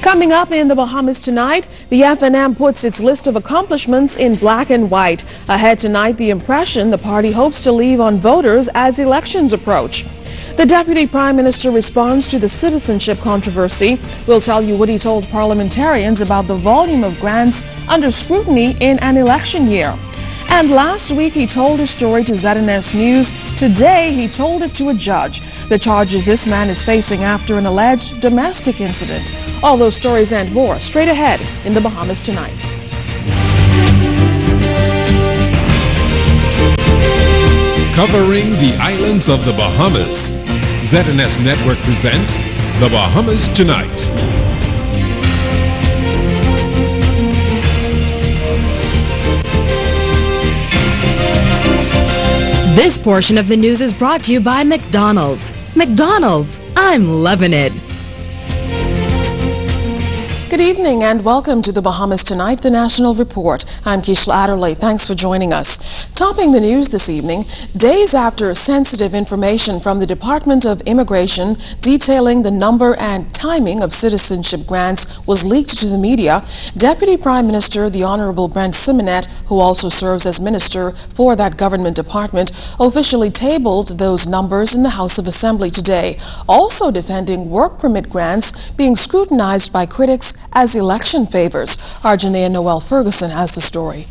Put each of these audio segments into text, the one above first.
Coming up in the Bahamas tonight, the FNM puts its list of accomplishments in black and white. Ahead tonight, the impression the party hopes to leave on voters as elections approach. The Deputy Prime Minister responds to the citizenship controversy. We'll tell you what he told parliamentarians about the volume of grants under scrutiny in an election year. And last week, he told his story to ZNS News. Today, he told it to a judge. The charges this man is facing after an alleged domestic incident. All those stories and more straight ahead in the Bahamas tonight. Covering the islands of the Bahamas, ZNS Network presents The Bahamas Tonight. This portion of the news is brought to you by McDonald's. McDonald's, I'm loving it. Good evening and welcome to the Bahamas Tonight, the National Report. I'm Keishla Adderley. Thanks for joining us. Topping the news this evening, days after sensitive information from the Department of Immigration detailing the number and timing of citizenship grants was leaked to the media, Deputy Prime Minister the Honorable Brent Simonet, who also serves as Minister for that government department, officially tabled those numbers in the House of Assembly today, also defending work permit grants being scrutinized by critics as election favors. Our Janaea Noel Ferguson has the story.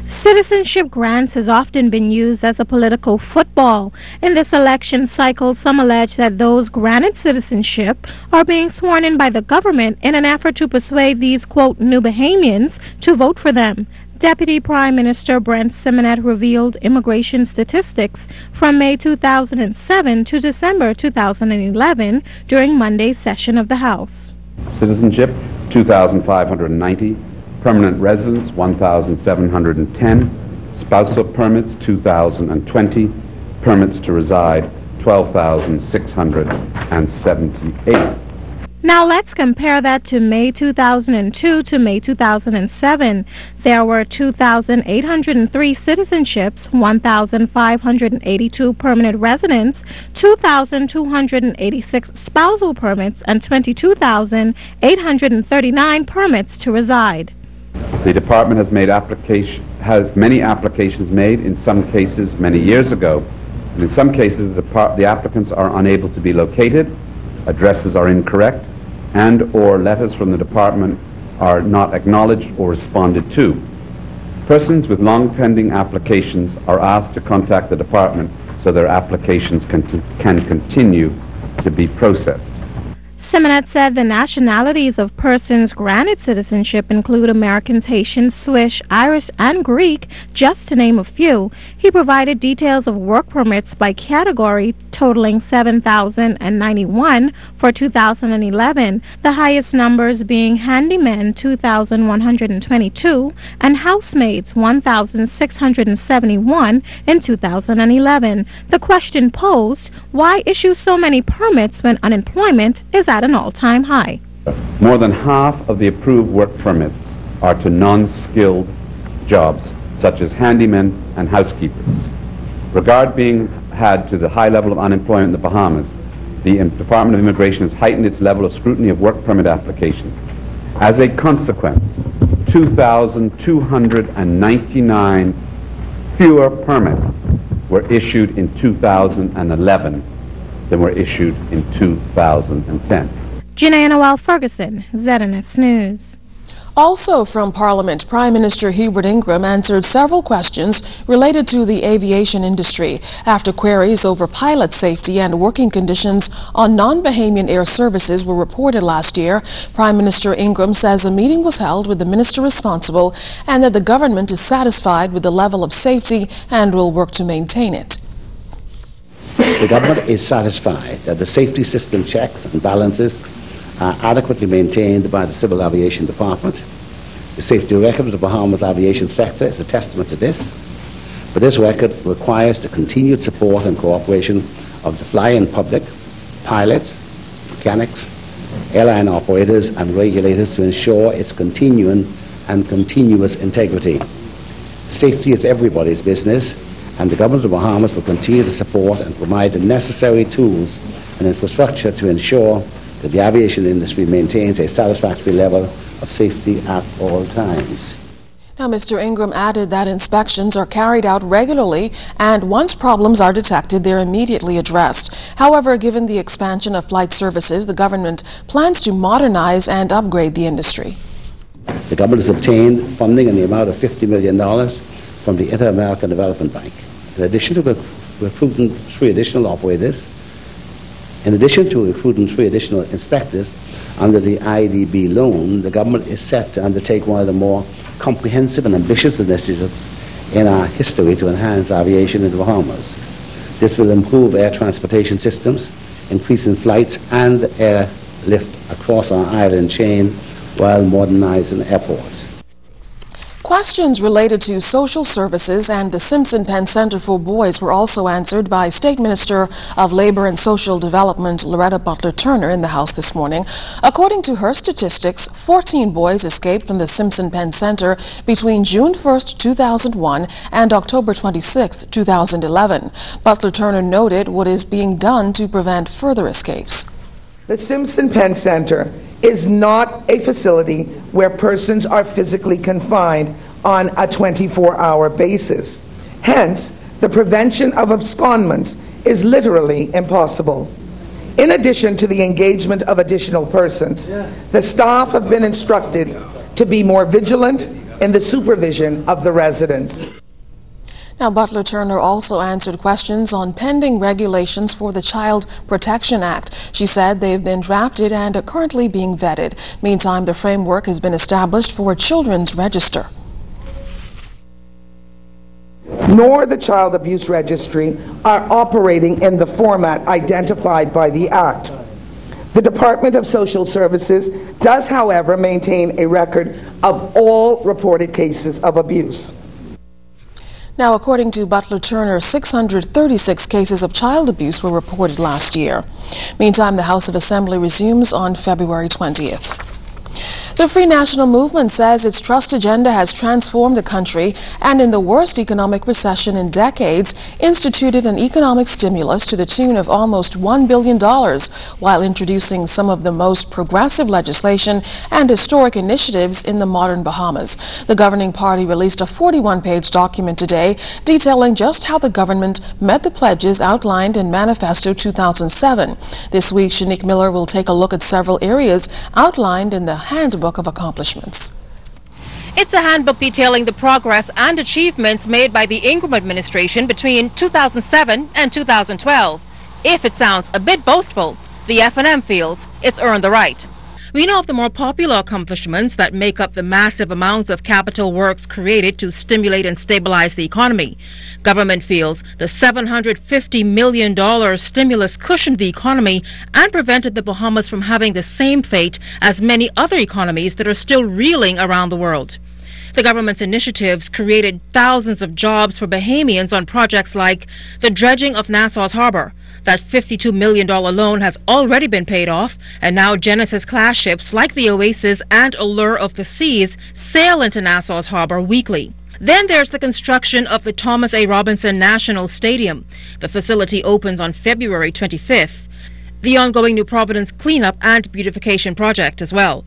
Citizenship grants has often been used as a political football. In this election cycle, some allege that those granted citizenship are being sworn in by the government in an effort to persuade these, quote, new Bahamians to vote for them. Deputy Prime Minister Brent Simonet revealed immigration statistics from May 2007 to December 2011 during Monday's session of the House. Citizenship, 2,590. Permanent residence, 1,710. Spousal permits, 2,020. Permits to reside, 12,678. Now let's compare that to May 2002 to May 2007. There were 2,803 citizenships, 1,582 permanent residents, 2,286 spousal permits, and 22,839 permits to reside. The department has many applications made, in some cases many years ago. And in some cases, the applicants are unable to be located, addresses are incorrect, and or letters from the department are not acknowledged or responded to. Persons with long pending applications are asked to contact the department so their applications can continue to be processed. Simonet said the nationalities of persons granted citizenship include Americans, Haitians, Swiss, Irish, and Greek, just to name a few. He provided details of work permits by category, totaling 7,091 for 2011, the highest numbers being handymen, 2,122, and housemaids, 1,671 in 2011. The question posed, why issue so many permits when unemployment is at an all-time high? More than half of the approved work permits are to non-skilled jobs, such as handymen and housekeepers. Regard being had to the high level of unemployment in the Bahamas, the Department of Immigration has heightened its level of scrutiny of work permit applications. As a consequence, 2,299 fewer permits were issued in 2011 than were issued in 2010. Janaea Noel Ferguson, ZNS News. Also from Parliament, Prime Minister Hubert Ingram answered several questions related to the aviation industry after queries over pilot safety and working conditions on non-Bahamian air services were reported last year. Prime Minister Ingram says a meeting was held with the minister responsible and that the government is satisfied with the level of safety and will work to maintain it. The government is satisfied that the safety system checks and balances are adequately maintained by the Civil Aviation Department. The safety record of the Bahamas aviation sector is a testament to this, but this record requires the continued support and cooperation of the flying public, pilots, mechanics, airline operators and regulators to ensure its continuing and continuous integrity. Safety is everybody's business, and the government of the Bahamas will continue to support and provide the necessary tools and infrastructure to ensure that the aviation industry maintains a satisfactory level of safety at all times. Now, Mr. Ingram added that inspections are carried out regularly, and once problems are detected, they're immediately addressed. However, given the expansion of flight services, the government plans to modernize and upgrade the industry. The government has obtained funding in the amount of $50 million from the Inter-American Development Bank. In addition to recruiting 3 additional operators, in addition to recruiting 3 additional inspectors under the IDB loan, the government is set to undertake one of the more comprehensive and ambitious initiatives in our history to enhance aviation in the Bahamas. This will improve air transportation systems, increasing flights and airlift across our island chain while modernizing airports. Questions related to social services and the Simpson Penn Center for Boys were also answered by State Minister of Labor and Social Development Loretta Butler Turner in the House this morning. According to her statistics, 14 boys escaped from the Simpson Penn Center between June 1st, 2001 and October 26, 2011. Butler Turner noted what is being done to prevent further escapes. The Simpson Penn Center is not a facility where persons are physically confined on a 24-hour basis. Hence, the prevention of abscondments is literally impossible. In addition to the engagement of additional persons, the staff have been instructed to be more vigilant in the supervision of the residents. Now, Butler Turner also answered questions on pending regulations for the Child Protection Act. She said they have been drafted and are currently being vetted. Meantime, the framework has been established for a children's register. Nor the Child Abuse Registry are operating in the format identified by the Act. The Department of Social Services does, however, maintain a record of all reported cases of abuse. Now, according to Butler Turner, 636 cases of child abuse were reported last year. Meantime, the House of Assembly resumes on February 20th. The Free National Movement says its trust agenda has transformed the country and, in the worst economic recession in decades, instituted an economic stimulus to the tune of almost $1 billion, while introducing some of the most progressive legislation and historic initiatives in the modern Bahamas. The governing party released a 41-page document today detailing just how the government met the pledges outlined in Manifesto 2007. This week, Shanique Miller will take a look at several areas outlined in the Handbook of Accomplishments. It's a handbook detailing the progress and achievements made by the Ingram administration between 2007 and 2012. If it sounds a bit boastful, the F&M feels it's earned the right. We know of the more popular accomplishments that make up the massive amounts of capital works created to stimulate and stabilize the economy. Government feels the $750 million stimulus cushioned the economy and prevented the Bahamas from having the same fate as many other economies that are still reeling around the world. The government's initiatives created thousands of jobs for Bahamians on projects like the dredging of Nassau's harbor. That $52 million loan has already been paid off, and now Genesis-class ships like the Oasis and Allure of the Seas sail into Nassau's harbor weekly. Then there's the construction of the Thomas A. Robinson National Stadium. The facility opens on February 25th. The ongoing New Providence cleanup and beautification project as well.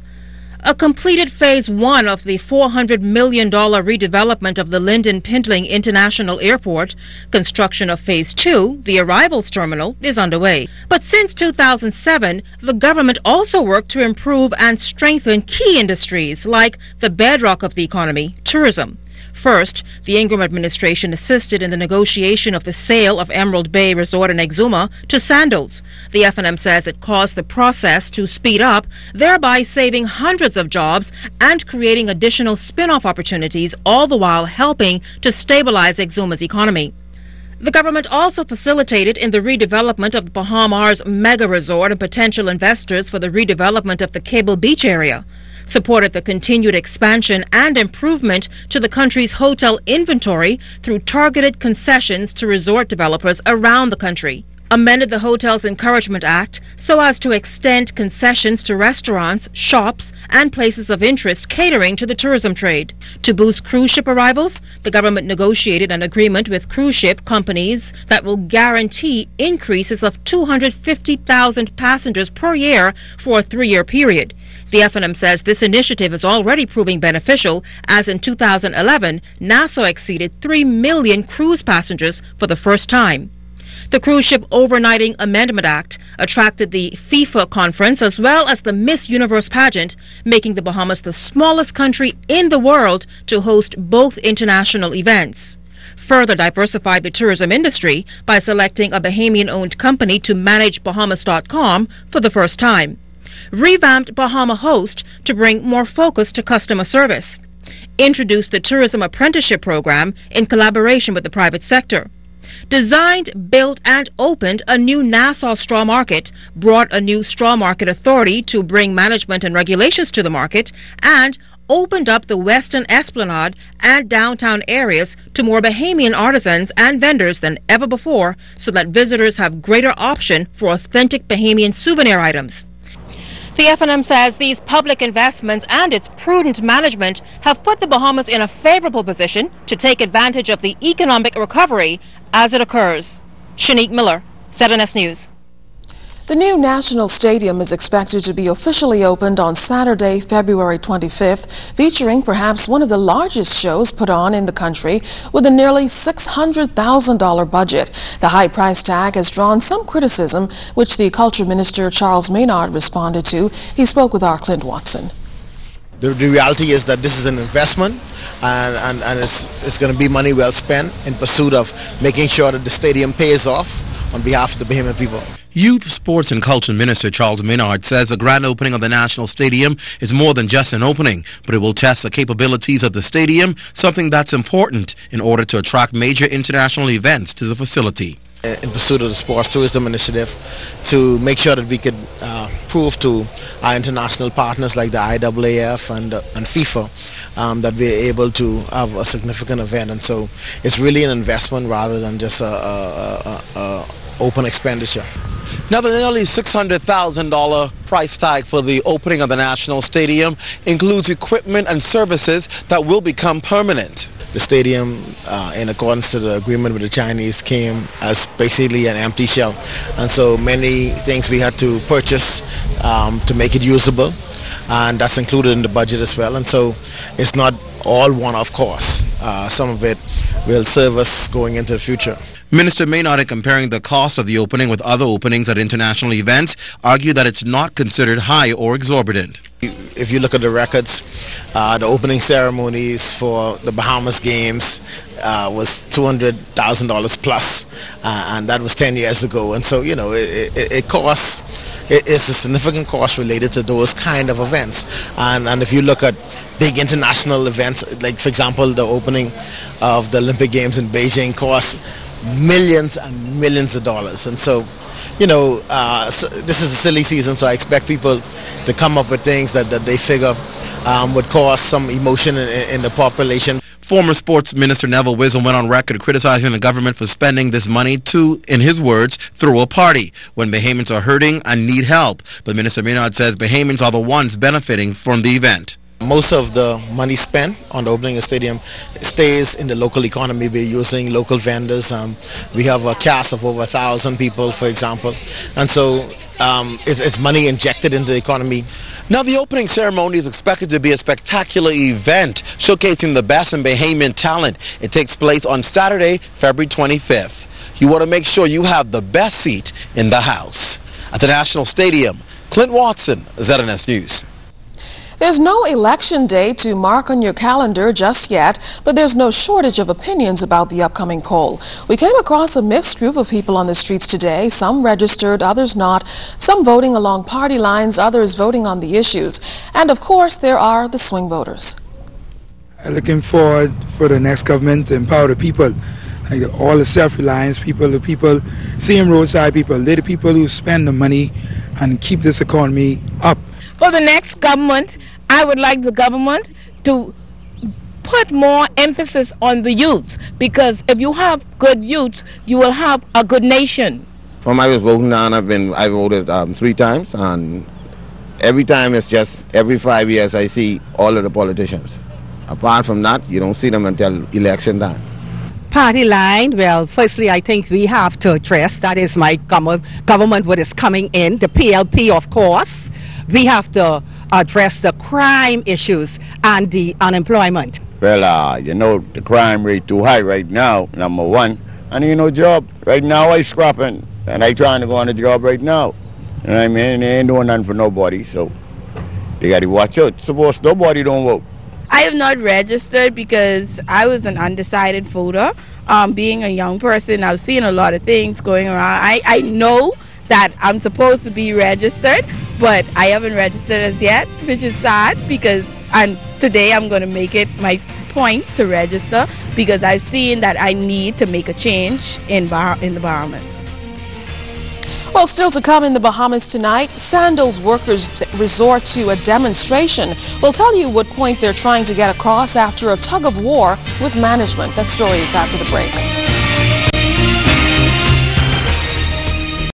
A completed Phase 1 of the $400 million redevelopment of the Lyndon Pindling International Airport. Construction of Phase 2, the arrivals terminal, is underway. But since 2007, the government also worked to improve and strengthen key industries like the bedrock of the economy, tourism. First, the Ingram administration assisted in the negotiation of the sale of Emerald Bay Resort in Exuma to Sandals. The F&M says it caused the process to speed up, thereby saving hundreds of jobs and creating additional spin-off opportunities, all the while helping to stabilize Exuma's economy. The government also facilitated in the redevelopment of the Bahamas mega resort and potential investors for the redevelopment of the Cable Beach area. Supported the continued expansion and improvement to the country's hotel inventory through targeted concessions to resort developers around the country. amended the Hotels Encouragement Act so as to extend concessions to restaurants, shops, and places of interest catering to the tourism trade. To boost cruise ship arrivals, the government negotiated an agreement with cruise ship companies that will guarantee increases of 250,000 passengers per year for a 3-year period. The F&M says this initiative is already proving beneficial, as in 2011, Nassau exceeded 3 million cruise passengers for the first time. The Cruise Ship Overnighting Amendment Act attracted the FIFA conference as well as the Miss Universe pageant, making the Bahamas the smallest country in the world to host both international events. Further diversified the tourism industry by selecting a Bahamian-owned company to manage Bahamas.com for the first time. Revamped Bahama Host to bring more focus to customer service. Introduced the Tourism Apprenticeship Program in collaboration with the private sector. Designed, built, and opened a new Nassau straw market, brought a new straw market authority to bring management and regulations to the market, and opened up the Western Esplanade and downtown areas to more Bahamian artisans and vendors than ever before, so that visitors have greater option for authentic Bahamian souvenir items. The F&M says these public investments and its prudent management have put the Bahamas in a favorable position to take advantage of the economic recovery as it occurs. Shanique Miller, ZNS News. The new National Stadium is expected to be officially opened on Saturday, February 25th, featuring perhaps one of the largest shows put on in the country with a nearly $600,000 budget. The high price tag has drawn some criticism, which the Culture Minister Charles Maynard responded to. He spoke with our Clint Watson. The reality is that this is an investment and it's going to be money well spent in pursuit of making sure that the stadium pays off on behalf of the Bahamian people. Youth, Sports and Culture Minister Charles Maynard says the grand opening of the National Stadium is more than just an opening, but it will test the capabilities of the stadium, something that's important in order to attract major international events to the facility. In pursuit of the Sports Tourism Initiative, to make sure that we could prove to our international partners like the IAAF and FIFA that we're able to have a significant event. And so it's really an investment rather than just a open expenditure. Now, the nearly $600,000 price tag for the opening of the National Stadium includes equipment and services that will become permanent. The stadium, in accordance to the agreement with the Chinese, came as basically an empty shell. And so many things we had to purchase to make it usable, and that's included in the budget as well. And so it's not all one-off costs. Some of it will serve us going into the future. Minister Maynard, in comparing the cost of the opening with other openings at international events, argued that it's not considered high or exorbitant. If you look at the records, the opening ceremonies for the Bahamas Games was $200,000 plus, and that was 10 years ago. And so, you know, it costs. It's a significant cost related to those kind of events. And if you look at big international events, like for example, the opening of the Olympic Games in Beijing costs millions and millions of dollars. And so, you know, this is a silly season, so I expect people to come up with things that they figure would cause some emotion in the population. Former Sports Minister Neville Wisdom went on record criticizing the government for spending this money to, in his words, throw a party when Bahamians are hurting and need help. But Minister Maynard says Bahamians are the ones benefiting from the event. Most of the money spent on the opening of the stadium stays in the local economy. We're using local vendors. We have a cast of over 1,000 people, for example. And so it's money injected into the economy. Now, the opening ceremony is expected to be a spectacular event showcasing the best in Bahamian talent. It takes place on Saturday, February 25th. You want to make sure you have the best seat in the house. At the National Stadium, Clint Watson, ZNS News. There's no election day to mark on your calendar just yet, but there's no shortage of opinions about the upcoming poll. We came across a mixed group of people on the streets today, some registered, others not, some voting along party lines, others voting on the issues. And of course, there are the swing voters. I'm looking forward for the next government to empower the people, like all the self-reliance people, the people, same roadside people, they're the people who spend the money and keep this economy up. For the next government, I would like the government to put more emphasis on the youths, because if you have good youths, you will have a good nation. From I was voting on, I voted 3 times, and every time it's just every 5 years I see all of the politicians. Apart from that, you don't see them until election time. Party line, well, firstly, I think we have to address, that is my government what is coming in, the PLP, of course. We have to address the crime issues and the unemployment. Well, you know, the crime rate too high right now, number one. And you know, job, right now I scrapping, and I trying to go on a job right now. You know what I mean? They ain't doing nothing for nobody, so they got to watch out. Suppose nobody don't vote. I have not registered because I was an undecided voter. Being a young person, I've seen a lot of things going around. I know that I'm supposed to be registered, but I haven't registered as yet, which is sad because today I'm going to make it my point to register because I've seen that I need to make a change in the Bahamas. Well, still to come in the Bahamas tonight, sandals workers resort to a demonstration. We'll tell you what point they're trying to get across after a tug of war with management. That story is after the break.